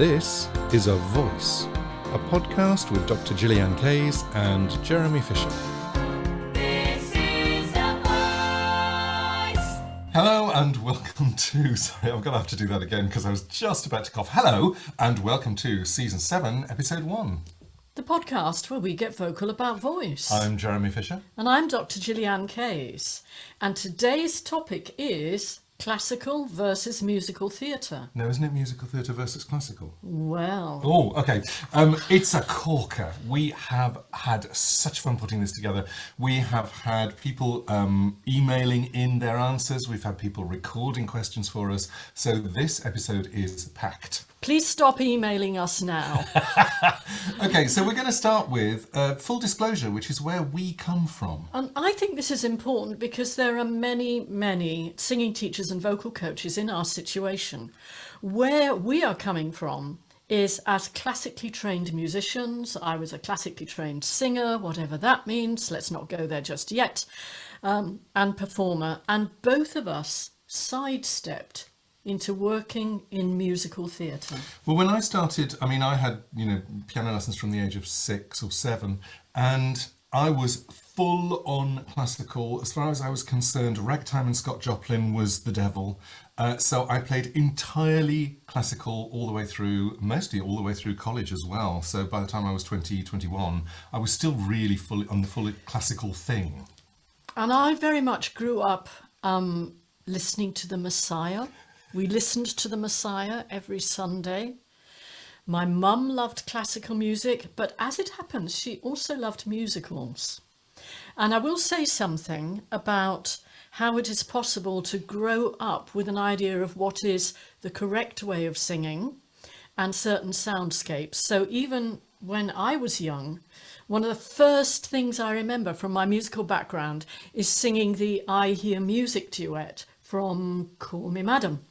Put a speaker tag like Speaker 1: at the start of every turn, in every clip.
Speaker 1: This is A Voice, a podcast with Dr. Gillyanne Kayes and Jeremy Fisher.
Speaker 2: This is A Voice.
Speaker 1: Hello and welcome to... Sorry, I'm going to have to do that again because I was just about to cough. Hello and welcome to Season 7, Episode 1.
Speaker 2: The podcast where we get vocal about voice.
Speaker 1: I'm Jeremy Fisher.
Speaker 2: And I'm Dr. Gillyanne Kayes. And today's topic is classical versus musical theatre.
Speaker 1: No, isn't it musical theatre versus classical?
Speaker 2: Well...
Speaker 1: Oh, okay. It's a corker. We have had such fun putting this together. We have had people emailing in their answers. We've had people recording questions for us. So this episode is packed.
Speaker 2: Please stop emailing us now.
Speaker 1: Okay, so we're going to start with full disclosure, which is where we come from.
Speaker 2: And I think this is important because there are many singing teachers and vocal coaches in our situation. Where we are coming from is as classically trained musicians. I was a classically trained singer, whatever that means. Let's not go there just yet. And performer. And both of us sidestepped into working in musical theatre.
Speaker 1: Well, when I started, I had, piano lessons from the age of 6 or 7, and I was full on classical. As far as I was concerned, ragtime and Scott Joplin was the devil. So I played entirely classical all the way through, mostly all the way through college as well. So by the time I was 21, I was still really fully on the full classical thing.
Speaker 2: And I very much grew up listening to the Messiah. We listened to the Messiah every Sunday. My mum loved classical music, but as it happens, she also loved musicals. And I will say something about how it is possible to grow up with an idea of what is the correct way of singing and certain soundscapes. So even when I was young, one of the first things I remember from my musical background is singing the I Hear Music duet from Call Me Madam.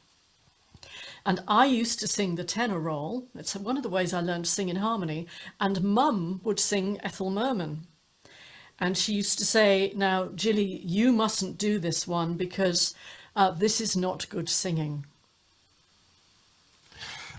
Speaker 2: And I used to sing the tenor role. It's one of the ways I learned to sing in harmony. And Mum would sing Ethel Merman. And she used to say, now, Gilly, you mustn't do this one because this is not good singing.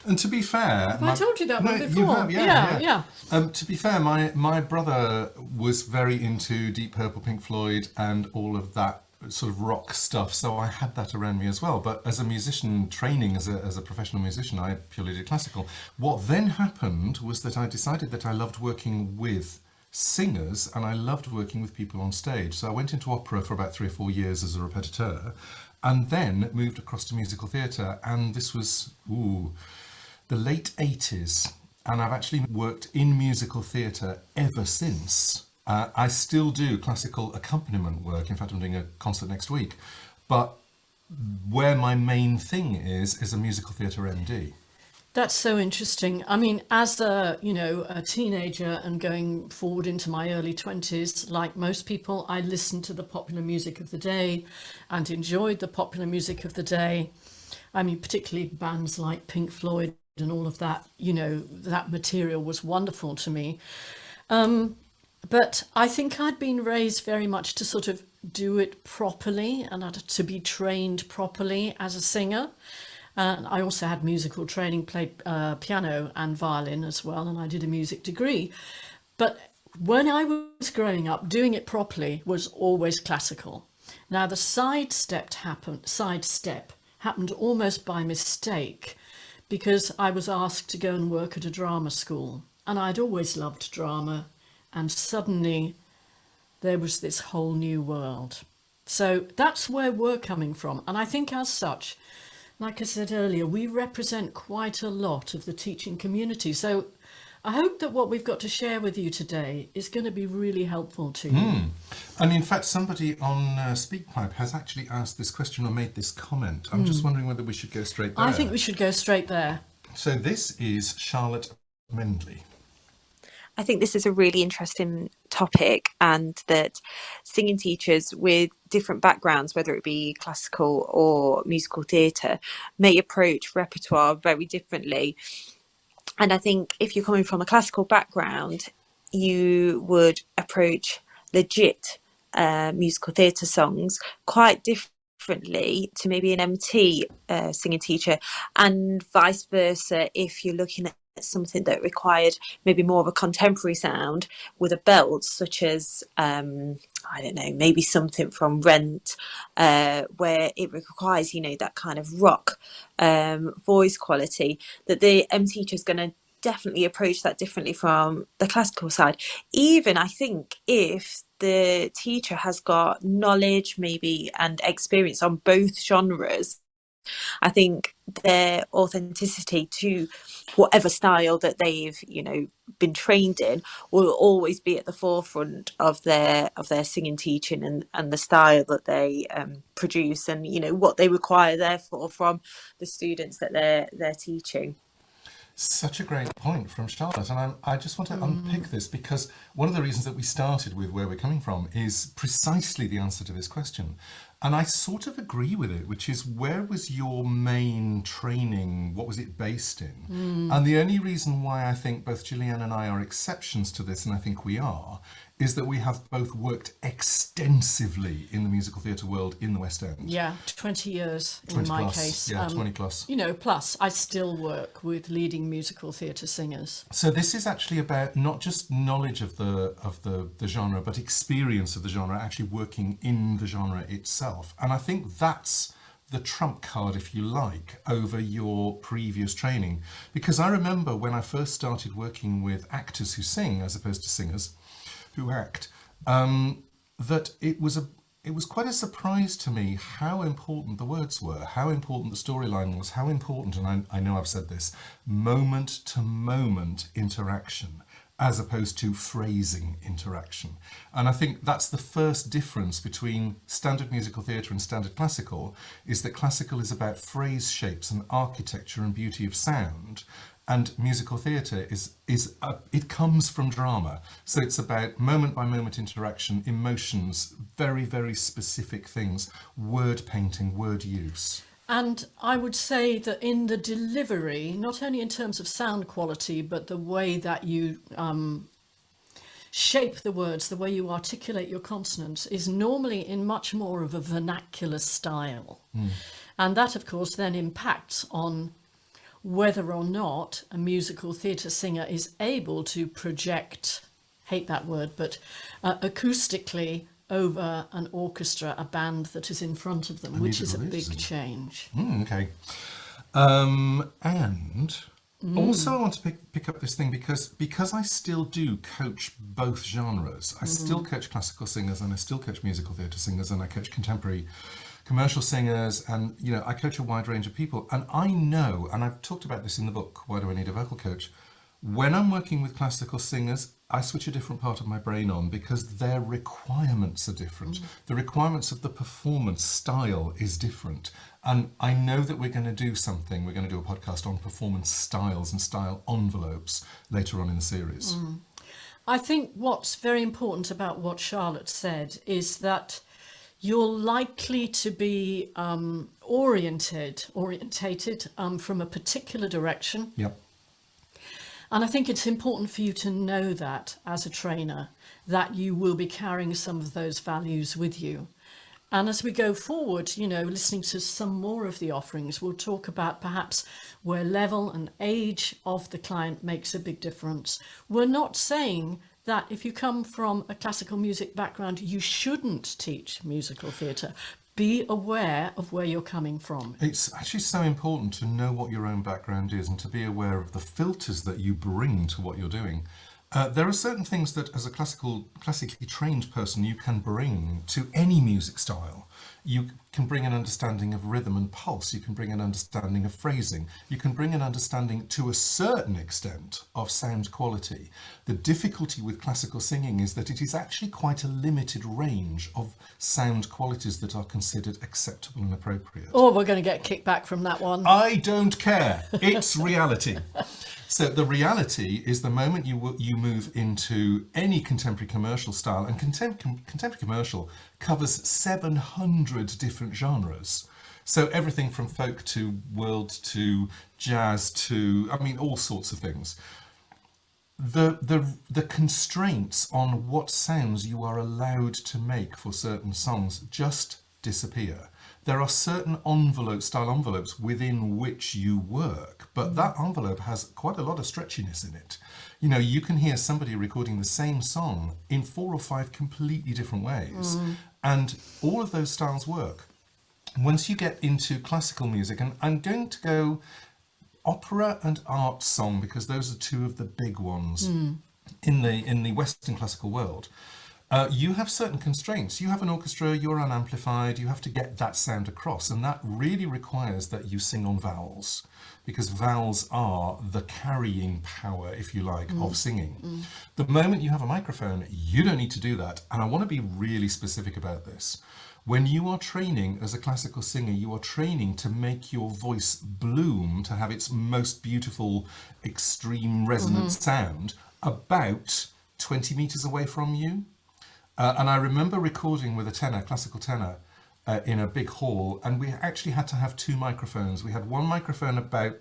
Speaker 1: And to be fair...
Speaker 2: I told you that one before?
Speaker 1: You have, yeah.
Speaker 2: To
Speaker 1: be fair, my brother was very into Deep Purple, Pink Floyd and all of that sort of rock stuff, so I had that around me as well. But as a musician, training as a professional musician, I purely did classical. What then happened was that I decided that I loved working with singers and I loved working with people on stage. So I went into opera for about 3 or 4 years as a repetiteur and then moved across to musical theatre, and this was the late 80s, and I've actually worked in musical theatre ever since. I still do classical accompaniment work. In fact, I'm doing a concert next week. But where my main thing is a musical theatre MD.
Speaker 2: That's so interesting. As a teenager and going forward into my early 20s, like most people, I listened to the popular music of the day and enjoyed the popular music of the day. Particularly bands like Pink Floyd and all of that, that material was wonderful to me. But I think I'd been raised very much to sort of do it properly and to be trained properly as a singer. And I also had musical training, played piano and violin as well, and I did a music degree. But when I was growing up, doing it properly was always classical. Now the sidestep happened almost by mistake because I was asked to go and work at a drama school, and I'd always loved drama. And suddenly there was this whole new world. So that's where we're coming from. And I think as such, like I said earlier, we represent quite a lot of the teaching community. So I hope that what we've got to share with you today is going to be really helpful to you.
Speaker 1: And in fact, somebody on SpeakPipe has actually asked this question or made this comment. I'm just wondering whether we should go straight there.
Speaker 2: I think we should go straight there.
Speaker 1: So this is Charlotte Mendley.
Speaker 3: I think this is a really interesting topic, and that singing teachers with different backgrounds, whether it be classical or musical theatre, may approach repertoire very differently. And I think if you're coming from a classical background, you would approach legit musical theatre songs quite differently differently to maybe an MT singing teacher, and vice versa if you're looking at something that required maybe more of a contemporary sound with a belt, such as I don't know, maybe something from Rent, where it requires, you know, that kind of rock voice quality, that the teacher is going to definitely approach that differently from the classical side. Even I think if the teacher has got knowledge maybe and experience on both genres, I think their authenticity to whatever style that they've, you know, been trained in will always be at the forefront of their singing teaching, and the style that they produce, and, you know, what they require therefore from the students that they're teaching.
Speaker 1: Such a great point from Charlotte, and I just want to unpick this, because one of the reasons that we started with where we're coming from is precisely the answer to this question. And I sort of agree with it, which is, where was your main training? What was it based in? And the only reason why I think both Gillyanne and I are exceptions to this, and I think we are, is that we have both worked extensively in the musical theatre world in the West End.
Speaker 2: Yeah, 20 years
Speaker 1: 20
Speaker 2: in my
Speaker 1: plus,
Speaker 2: case.
Speaker 1: yeah, 20 plus.
Speaker 2: You know, plus I still work with leading musical theatre singers.
Speaker 1: So this is actually about not just knowledge of the genre, but experience of the genre, actually working in the genre itself. And I think that's the trump card, if you like, over your previous training. Because I remember when I first started working with actors who sing as opposed to singers who act, that it was quite a surprise to me how important the words were, how important the storyline was, how important, and I know I've said this, moment to moment interaction, as opposed to phrasing interaction. And I think that's the first difference between standard musical theatre and standard classical, is that classical is about phrase shapes and architecture and beauty of sound, and musical theatre it comes from drama. So it's about moment by moment interaction, emotions, very, very specific things, word painting, word use.
Speaker 2: And I would say that in the delivery, not only in terms of sound quality, but the way that you shape the words, the way you articulate your consonants, is normally in much more of a vernacular style. And that, of course, then impacts on whether or not a musical theatre singer is able to project, hate that word, but acoustically over an orchestra, a band that is in front of them, which is a big change.
Speaker 1: Okay. And also I want to pick up this thing, because I still do coach both genres. I still coach classical singers, and I still coach musical theatre singers, and I coach contemporary commercial singers, and, you know, I coach a wide range of people. And I know, and I've talked about this in the book, Why Do I Need a Vocal Coach? When I'm working with classical singers, I switch a different part of my brain on, because their requirements are different. The requirements of the performance style is different. And I know that we're going to do something, we're going to do a podcast on performance styles and style envelopes later on in the series.
Speaker 2: I think what's very important about what Charlotte said is that you're likely to be orientated from a particular direction.
Speaker 1: Yep.
Speaker 2: And I think it's important for you to know that as a trainer, that you will be carrying some of those values with you. And as we go forward, you know, listening to some more of the offerings, we'll talk about perhaps where level and age of the client makes a big difference. We're not saying that if you come from a classical music background, you shouldn't teach musical theatre. Be aware of where you're coming from.
Speaker 1: It's actually so important to know what your own background is, and to be aware of the filters that you bring to what you're doing. There are certain things that, as a classically trained person, you can bring to any music style. You can bring an understanding of rhythm and pulse. You can bring an understanding of phrasing. You can bring an understanding, to a certain extent, of sound quality. The difficulty with classical singing is that it is actually quite a limited range of sound qualities that are considered acceptable and appropriate.
Speaker 2: Oh, we're going to get kicked back from that one.
Speaker 1: I don't care. It's reality. So the reality is, the moment you move into any contemporary commercial style, and contemporary commercial covers 700 different genres. So everything from folk to world to jazz to, I mean, all sorts of things. The constraints on what sounds you are allowed to make for certain songs just disappear. there are certain style envelopes within which you work, but that envelope has quite a lot of stretchiness in it. You know, you can hear somebody recording the same song in 4 or 5 completely different ways, and all of those styles work. Once you get into classical music, and I'm going to go opera and art song because those are 2 of the big ones in the Western classical world. You have certain constraints. You have an orchestra, you're unamplified, you have to get that sound across, and that really requires that you sing on vowels, because vowels are the carrying power, if you like, of singing. The moment you have a microphone, you don't need to do that, and I want to be really specific about this. When you are training as a classical singer, you are training to make your voice bloom, to have its most beautiful, extreme resonant sound about 20 meters away from you. And I remember recording with a tenor, classical tenor, in a big hall, and we actually had to have 2 microphones. We had one microphone about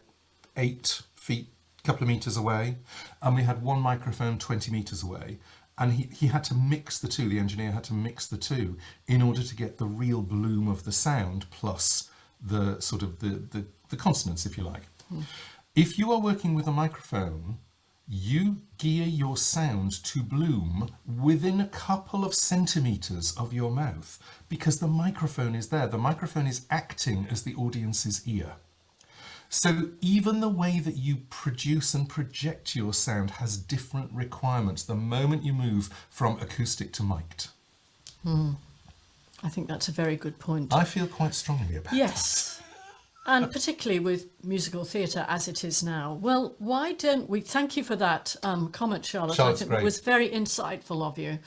Speaker 1: 8 feet, a couple of meters away, and we had one microphone 20 meters away. And he had to mix the 2, the engineer had to mix the 2 in order to get the real bloom of the sound plus the sort of the consonants, if you like. If you are working with a microphone, you gear your sound to bloom within a couple of centimeters of your mouth, because the microphone is there. The microphone is acting as the audience's ear. So even the way that you produce and project your sound has different requirements the moment you move from acoustic to mic'd.
Speaker 2: I think that's a very good point.
Speaker 1: I feel quite strongly about that.
Speaker 2: Yes. And particularly with musical theatre as it is now. Well, why don't we... Thank you for that comment, Charlotte.
Speaker 1: Charlotte's
Speaker 2: I think
Speaker 1: great.
Speaker 2: it was very insightful of you.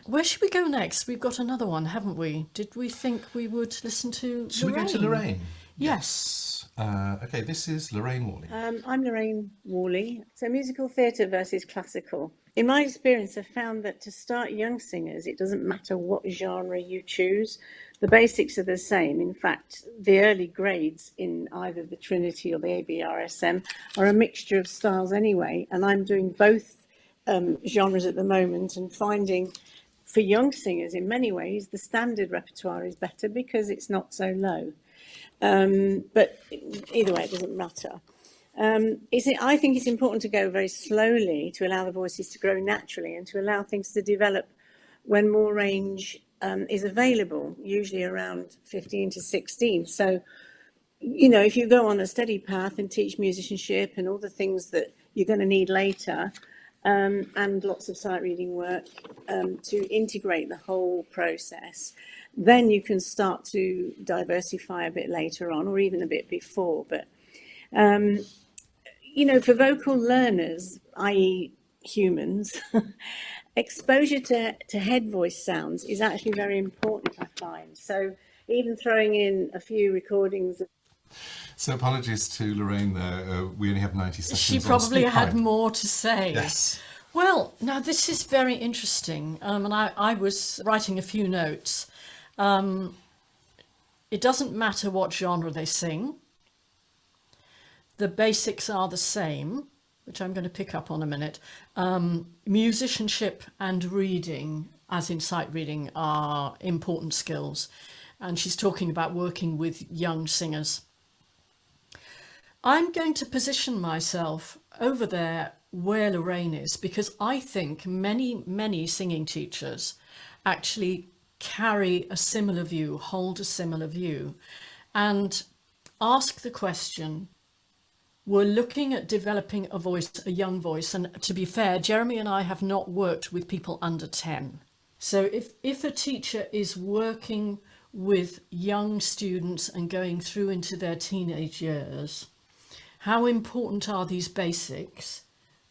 Speaker 2: Where should we go next? We've got another one, haven't we? Did we think we would listen to
Speaker 1: Should
Speaker 2: Lorraine?
Speaker 1: we go to Lorraine?
Speaker 2: Yes.
Speaker 1: Okay, this is Lorraine Worley.
Speaker 4: I'm Lorraine Worley. So musical theatre versus classical. In my experience, I've found that to start young singers, it doesn't matter what genre you choose. The basics are the same. In fact, the early grades in either the Trinity or the ABRSM are a mixture of styles anyway. And I'm doing both genres at the moment and finding for young singers, in many ways, the standard repertoire is better because it's not so low. But either way, it doesn't matter. I think it's important to go very slowly to allow the voices to grow naturally and to allow things to develop when more range is available, usually around 15 to 16. So, you know, if you go on a steady path and teach musicianship and all the things that you're going to need later, and lots of sight reading work to integrate the whole process, then you can start to diversify a bit later on or even a bit before. But, you know, for vocal learners, i.e. humans, exposure to head voice sounds is actually very important, I find. So even throwing in a few recordings.
Speaker 1: So apologies to Lorraine there. We only have 90 seconds.
Speaker 2: She
Speaker 1: on
Speaker 2: probably
Speaker 1: speak
Speaker 2: had
Speaker 1: time.
Speaker 2: more to say.
Speaker 1: Yes.
Speaker 2: Well, now this is very interesting. And I was writing a few notes. It doesn't matter what genre they sing. The basics are the same, which I'm going to pick up on a minute. Musicianship and reading, as in sight reading, are important skills. And she's talking about working with young singers. I'm going to position myself over there where Lorraine is, because I think many singing teachers actually carry a similar view, hold a similar view, and ask the question, we're looking at developing a voice, a young voice, and to be fair, Jeremy and I have not worked with people under 10. So if a teacher is working with young students and going through into their teenage years, how important are these basics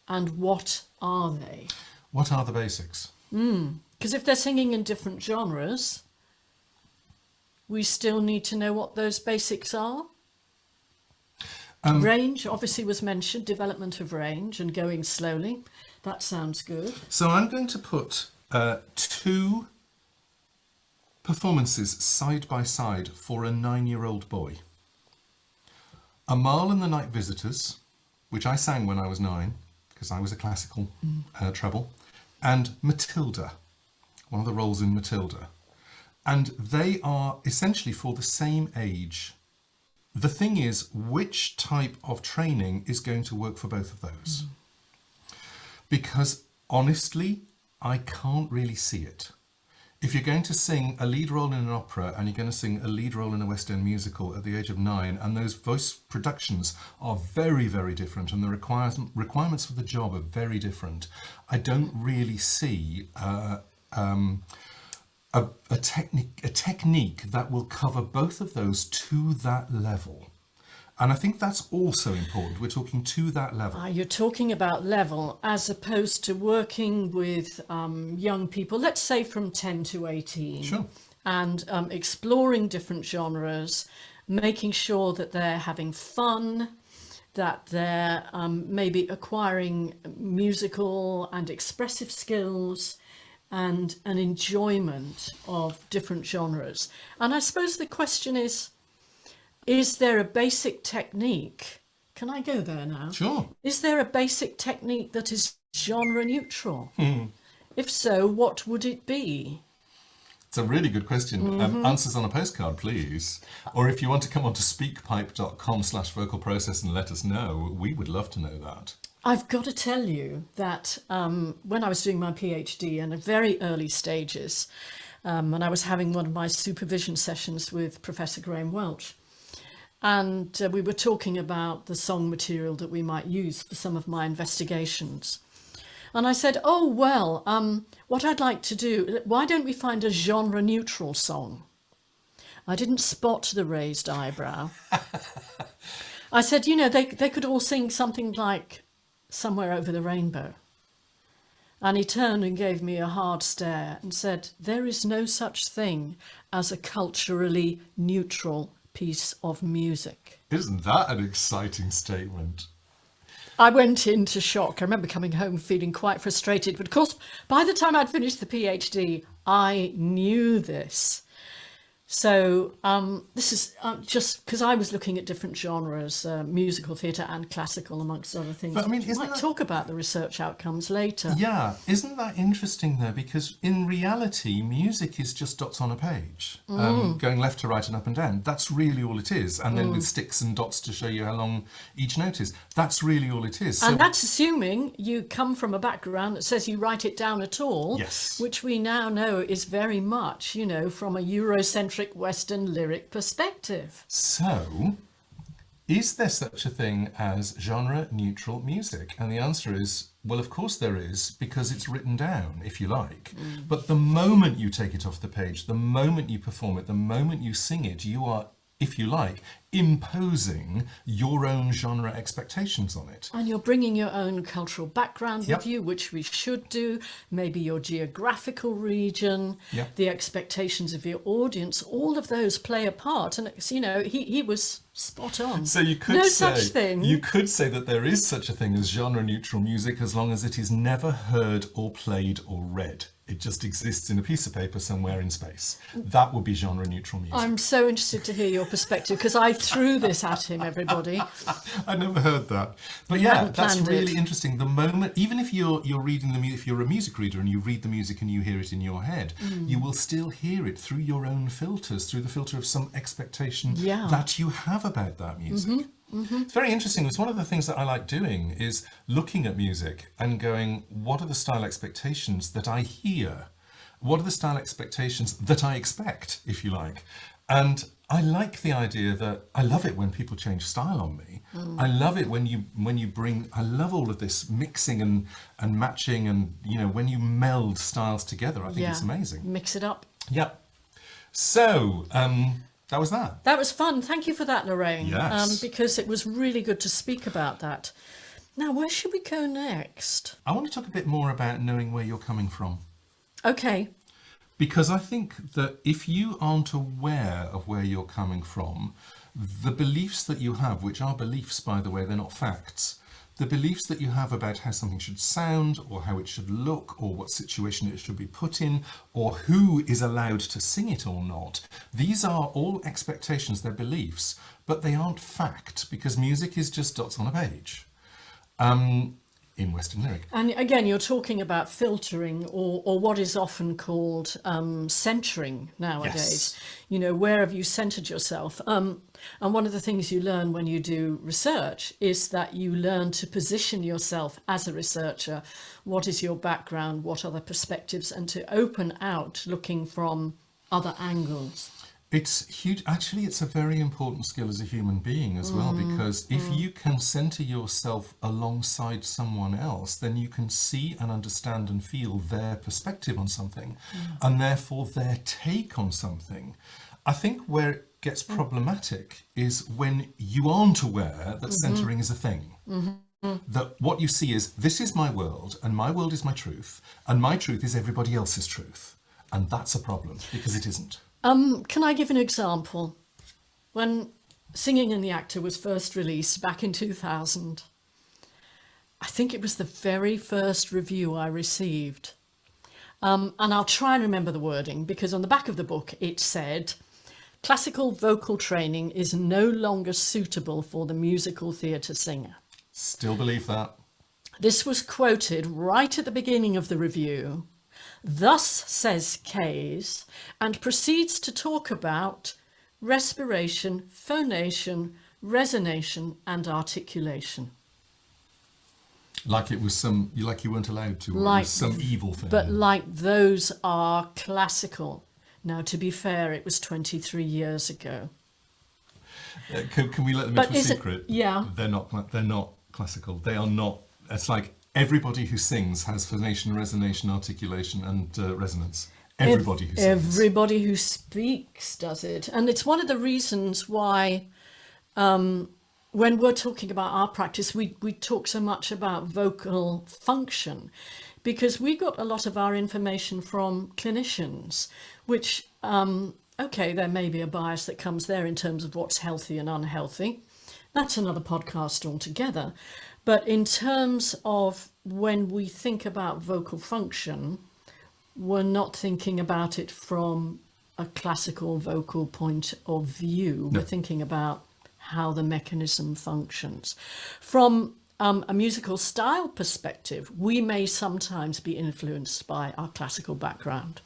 Speaker 2: and what are they?
Speaker 1: What are the basics?
Speaker 2: Because if they're singing in different genres, we still need to know what those basics are. Range obviously was mentioned, development of range and going slowly. That sounds good.
Speaker 1: So I'm going to put 2 performances side by side for a 9-year-old boy. Amal and the Night Visitors, which I sang when I was 9, because I was a classical treble, and Matilda, one of the roles in Matilda. and they are essentially for the same age. The thing is, which type of training is going to work for both of those? Because honestly, I can't really see it. If you're going to sing a lead role in an opera and you're going to sing a lead role in a West End musical at the age of 9, and those voice productions are very, very different, and the requirements for the job are very different, I don't really see a technique that will cover both of those to that level. And I think that's also important. We're talking to that level.
Speaker 2: You're talking about level as opposed to working with young people, let's say from 10 to 18.
Speaker 1: Sure.
Speaker 2: And exploring different genres, making sure that they're having fun, that they're maybe acquiring musical and expressive skills and an enjoyment of different genres. And I suppose the question is there a basic technique? Can I go there now?
Speaker 1: Sure.
Speaker 2: Is there a basic technique that is genre neutral? If so, what would it be?
Speaker 1: It's a really good question. Answers on a postcard, please. Or if you want to come on to speakpipe.com/vocal process and let us know, we would love to know that.
Speaker 2: I've got to tell you that when I was doing my PhD in the very early stages, and I was having one of my supervision sessions with Professor Graham Welch, and we were talking about the song material that we might use for some of my investigations. And I said, oh, well, what I'd like to do, why don't we find a genre neutral song? I didn't spot the raised eyebrow. I said, they could all sing something like Somewhere Over the Rainbow. And he turned and gave me a hard stare and said, there is no such thing as a culturally neutral piece of music.
Speaker 1: Isn't that an exciting statement?
Speaker 2: I went into shock. I remember coming home feeling quite frustrated. But of course, by the time I'd finished the PhD, I knew this. So this is just because I was looking at different genres, musical theatre and classical, amongst other things.
Speaker 1: But I mean,
Speaker 2: we might talk about the research outcomes later.
Speaker 1: Yeah, isn't that interesting though? Because in reality, music is just dots on a page, going left to right and up and down. That's really all it is. And then with sticks and dots to show you how long each note is. That's really all it is.
Speaker 2: And that's assuming you come from a background that says you write it down at all,
Speaker 1: yes,
Speaker 2: which we now know is very much, from a Eurocentric Western lyric perspective.
Speaker 1: So, is there such a thing as genre-neutral music? And the answer is, well, of course there is, because it's written down, if you like. But the moment you take it off the page, the moment you perform it, the moment you sing it, you are, if you like, imposing your own genre expectations on it.
Speaker 2: And you're bringing your own cultural background with you, which we should do, maybe your geographical region, the expectations of your audience, all of those play a part. And it's, he was spot on.
Speaker 1: So you could
Speaker 2: such thing.
Speaker 1: You could say that there is such a thing as genre-neutral music as long as it is never heard or played or read. It just exists in a piece of paper somewhere in space. That would be genre-neutral music.
Speaker 2: I'm so interested to hear your perspective because I threw this at him, everybody.
Speaker 1: I never heard that. But yeah, that's really interesting. The moment, even if you're reading if you're a music reader and you read the music and you hear it in your head, you will still hear it through your own filters, through the filter of some expectation that you have about that music. It's very interesting. It's one of the things that I like doing is looking at music and going, what are the style expectations that I hear? What are the style expectations that I expect, if you like? And I like the idea that I love it when people change style on me. I love it when you bring, I love all of this mixing and matching and, when you meld styles together, I think it's amazing.
Speaker 2: Mix it up.
Speaker 1: Yep. So, that was that.
Speaker 2: That was fun. Thank you for that, Lorraine.
Speaker 1: Yes.
Speaker 2: Because it was really good to speak about that. Now, where should we go next?
Speaker 1: I want to talk a bit more about knowing where you're coming from.
Speaker 2: Okay.
Speaker 1: Because I think that if you aren't aware of where you're coming from, the beliefs that you have, which are beliefs, by the way, they're not facts, the beliefs that you have about how something should sound or how it should look or what situation it should be put in or who is allowed to sing it or not, these are all expectations, they're beliefs, but they aren't fact because music is just dots on a page. in Western lyric.
Speaker 2: And again, you're talking about filtering or what is often called centering nowadays.
Speaker 1: Yes.
Speaker 2: You know, where have you centered yourself? And one of the things you learn when you do research is that you learn to position yourself as a researcher. What is your background? What are the perspectives? And to open out looking from other angles.
Speaker 1: It's huge. Actually, it's a very important skill as a human being as well, because if you can center yourself alongside someone else, then you can see and understand and feel their perspective on something, and therefore their take on something. I think where it gets problematic is when you aren't aware that centering is a thing. That what you see is, this is my world, and my world is my truth, and my truth is everybody else's truth. And that's a problem, because it isn't.
Speaker 2: Can I give an example? When Singing and the Actor was first released back in 2000, I think it was the very first review I received. And I'll try and remember the wording, because on the back of the book it said, classical vocal training is no longer suitable for the musical theatre singer.
Speaker 1: Still believe that.
Speaker 2: This was quoted right at the beginning of the review. Thus says Kayes, and proceeds to talk about respiration, phonation, resonation, and articulation.
Speaker 1: Like it was like you weren't allowed to, or
Speaker 2: Like-
Speaker 1: it was some evil thing.
Speaker 2: But like those are classical. Now, to be fair, it was 23 years ago.
Speaker 1: Can we let them
Speaker 2: But
Speaker 1: into a
Speaker 2: is it-
Speaker 1: secret?
Speaker 2: yeah.
Speaker 1: They're not classical. They are not. It's like everybody who sings has phonation, resonation, articulation, and resonance. Everybody who sings.
Speaker 2: Everybody who speaks does it. And it's one of the reasons why when we're talking about our practice, we talk so much about vocal function, because we got a lot of our information from clinicians, which, okay, there may be a bias that comes there in terms of what's healthy and unhealthy. That's another podcast altogether. But in terms of when we think about vocal function, we're not thinking about it from a classical vocal point of view.
Speaker 1: No.
Speaker 2: We're thinking about how the mechanism functions. From a musical style perspective, we may sometimes be influenced by our classical background.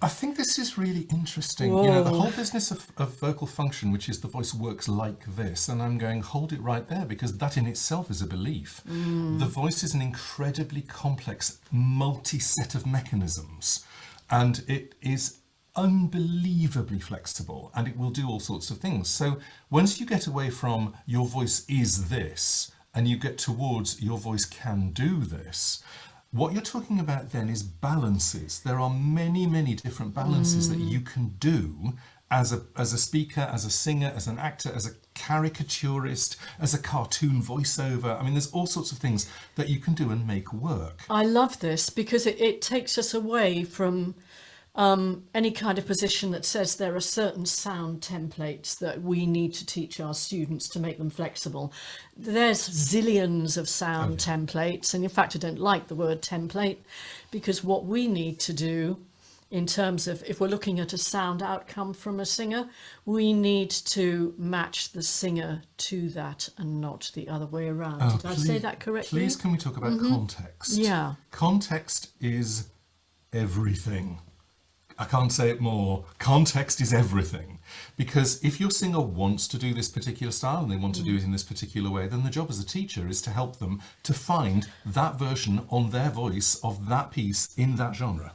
Speaker 1: I think this is really interesting. You know, the
Speaker 2: Whoa.
Speaker 1: whole business of vocal function, which is the voice works like this, and I'm going, hold it right there, because that in itself is a belief. The voice is an incredibly complex, multi-set of mechanisms, and it is unbelievably flexible, and it will do all sorts of things. So once you get away from your voice is this, and you get towards your voice can do this, what you're talking about then is balances. There are many, many different balances that you can do as a speaker, as a singer, as an actor, as a caricaturist, as a cartoon voiceover. I mean, there's all sorts of things that you can do and make work.
Speaker 2: I love this because it takes us away from any kind of position that says there are certain sound templates that we need to teach our students to make them flexible. There's zillions of sound templates, and in fact I don't like the word template, because what we need to do in terms of, if we're looking at a sound outcome from a singer, we need to match the singer to that and not the other way around. Did I say that correctly?
Speaker 1: Please, can we talk about context?
Speaker 2: Yeah.
Speaker 1: Context is everything. I can't say it more. Context is everything. Because if your singer wants to do this particular style and they want to do it in this particular way, then the job as a teacher is to help them to find that version on their voice of that piece in that genre.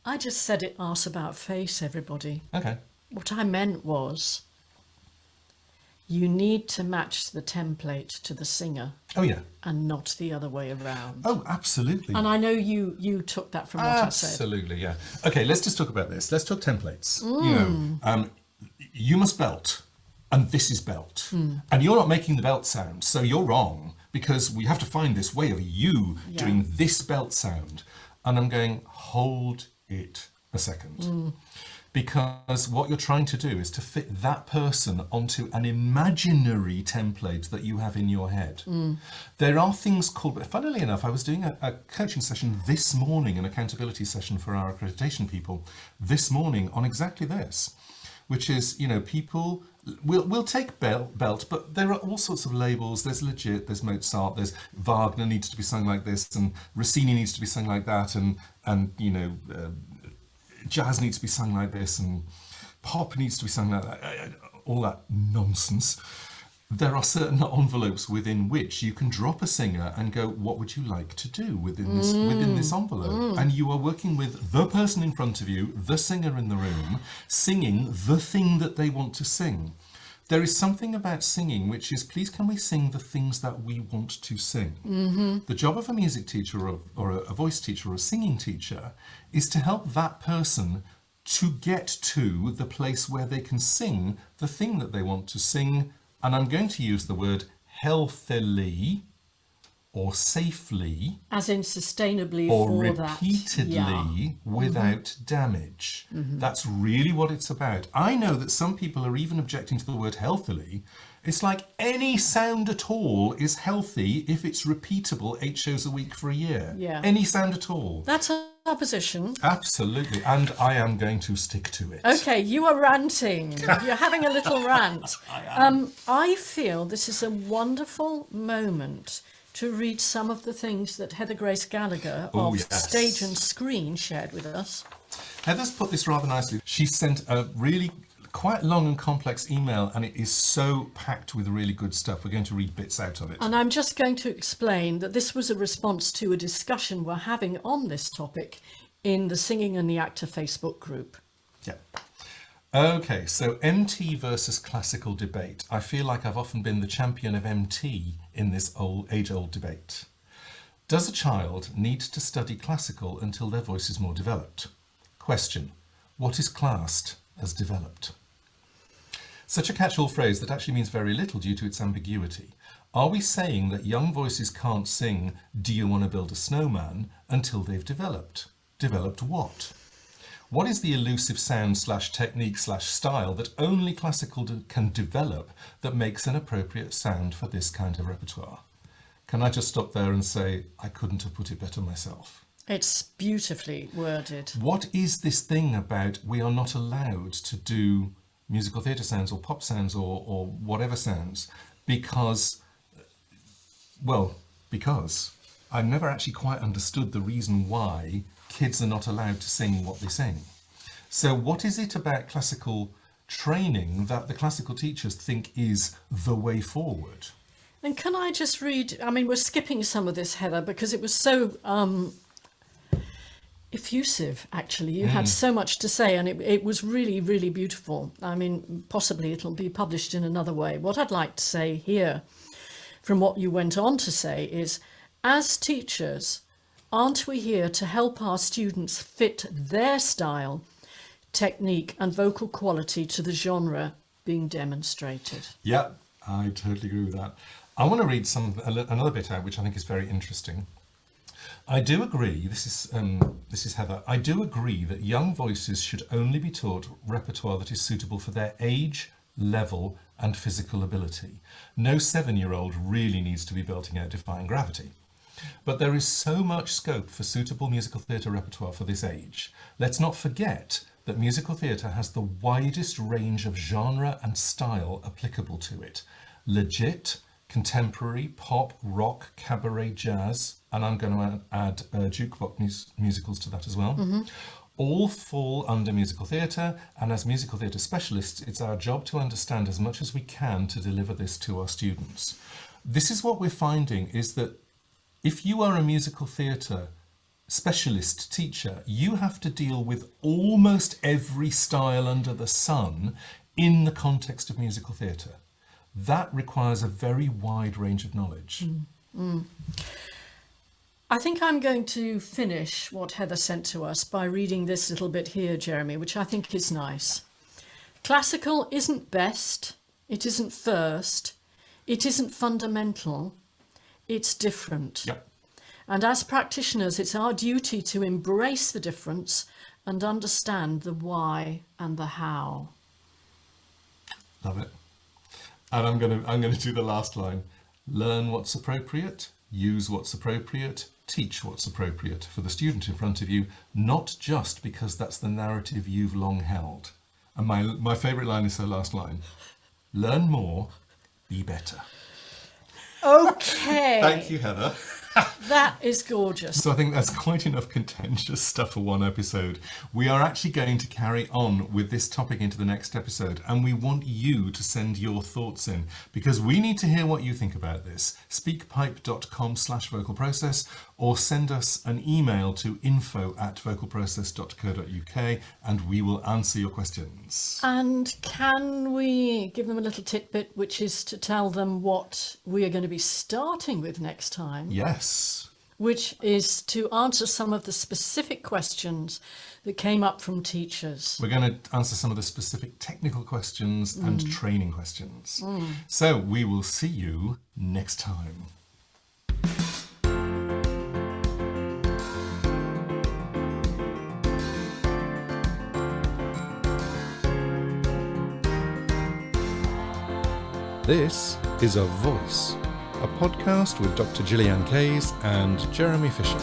Speaker 2: I just said it arse about face, everybody.
Speaker 1: Okay.
Speaker 2: What I meant was, you need to match the template to the singer
Speaker 1: Oh, yeah.
Speaker 2: and not the other way around.
Speaker 1: Oh, absolutely.
Speaker 2: And I know you took that from what I said.
Speaker 1: Absolutely, yeah. Okay, let's just talk about this. Let's talk templates. You know, you must belt, and this is belt. And you're not making the belt sound, so you're wrong, because we have to find this way of you doing this belt sound. And I'm going, hold it a second. Because what you're trying to do is to fit that person onto an imaginary template that you have in your head. There are things called, funnily enough, I was doing a coaching session this morning, an accountability session for our accreditation people this morning on exactly this. which is, you know, people will take belt, but there are all sorts of labels. There's legit, there's Mozart, there's Wagner needs to be sung like this, and Rossini needs to be sung like that, and you know, jazz needs to be sung like this, and pop needs to be sung like that, all that nonsense. There are certain envelopes within which you can drop a singer and go, what would you like to do within this envelope? And you are working with the person in front of you, the singer in the room, singing the thing that they want to sing. There is something about singing which is, please can we sing the things that we want to sing? The job of a music teacher or a voice teacher or a singing teacher is to help that person to get to the place where they can sing the thing that they want to sing. And I'm going to use the word healthily or safely.
Speaker 2: As in sustainably
Speaker 1: or
Speaker 2: for that.
Speaker 1: repeatedly
Speaker 2: Yeah.
Speaker 1: without damage. That's really what it's about. I know that some people are even objecting to the word healthily. It's like any sound at all is healthy if it's repeatable 8 shows a week for a year.
Speaker 2: Yeah.
Speaker 1: Any sound at all.
Speaker 2: That's our position.
Speaker 1: Absolutely. And I am going to stick to it.
Speaker 2: Okay, you are ranting. You're having a little rant. I feel this is a wonderful moment to read some of the things that Heather Grace Gallagher
Speaker 1: Oh,
Speaker 2: of
Speaker 1: yes.
Speaker 2: Stage and Screen shared with us.
Speaker 1: Heather's put this rather nicely. She sent a really quite long and complex email, and it is so packed with really good stuff. We're going to read bits out of it.
Speaker 2: And I'm just going to explain that this was a response to a discussion we're having on this topic in the Singing and the Actor Facebook group.
Speaker 1: Yeah. Okay, so MT versus classical debate. I feel like I've often been the champion of MT in this age-old debate. Does a child need to study classical until their voice is more developed? Question: what is classed as developed? Such a catch-all phrase that actually means very little due to its ambiguity. Are we saying that young voices can't sing "Do you want to build a snowman" until they've developed? Developed what? What is the elusive sound / technique / style that only classical can develop that makes an appropriate sound for this kind of repertoire? Can I just stop there and say I couldn't have put it better myself?
Speaker 2: It's beautifully worded.
Speaker 1: What is this thing about we are not allowed to do musical theatre sounds or pop sounds or whatever sounds because I've never actually quite understood the reason why kids are not allowed to sing what they sing. So what is it about classical training that the classical teachers think is the way forward?
Speaker 2: And can I just read, I mean, we're skipping some of this, Heather, because it was so effusive, actually. You had so much to say, and it was really, really beautiful. I mean, possibly it'll be published in another way. What I'd like to say here, from what you went on to say, is as teachers, aren't we here to help our students fit their style, technique, and vocal quality to the genre being demonstrated?
Speaker 1: Yeah, I totally agree with that. I want to read another bit out, which I think is very interesting. I do agree, this is Heather, I do agree that young voices should only be taught repertoire that is suitable for their age, level, and physical ability. No 7-year-old really needs to be belting out Defying Gravity. But there is so much scope for suitable musical theatre repertoire for this age. Let's not forget that musical theatre has the widest range of genre and style applicable to it. Legit, contemporary, pop, rock, cabaret, jazz, and I'm going to add jukebox musicals to that as well. All fall under musical theatre, and as musical theatre specialists, it's our job to understand as much as we can to deliver this to our students. This is what we're finding, is that if you are a musical theatre specialist teacher, you have to deal with almost every style under the sun in the context of musical theatre. That requires a very wide range of knowledge.
Speaker 2: I think I'm going to finish what Heather sent to us by reading this little bit here, Jeremy, which I think is nice. Classical isn't best, it isn't first, it isn't fundamental, it's different.
Speaker 1: Yep.
Speaker 2: And as practitioners, it's our duty to embrace the difference and understand the why and the how.
Speaker 1: Love it. And I'm going to do the last line. Learn what's appropriate, use what's appropriate, teach what's appropriate for the student in front of you, not just because that's the narrative you've long held. And my favourite line is her last line. Learn more, be better.
Speaker 2: Okay.
Speaker 1: Thank you, Heather.
Speaker 2: That is gorgeous.
Speaker 1: So I think that's quite enough contentious stuff for one episode. We are actually going to carry on with this topic into the next episode, and we want you to send your thoughts in because we need to hear what you think about this. Speakpipe.com/vocalprocess or send us an email to info@vocalprocess.co.uk and we will answer your questions.
Speaker 2: And can we give them a little tidbit, which is to tell them what we are going to be starting with next time?
Speaker 1: Yes.
Speaker 2: Which is to answer some of the specific questions that came up from teachers.
Speaker 1: We're going to answer some of the specific technical questions and training questions. So we will see you next time. This is A Voice, a podcast with Dr. Gillyanne Kayes and Jeremy Fisher.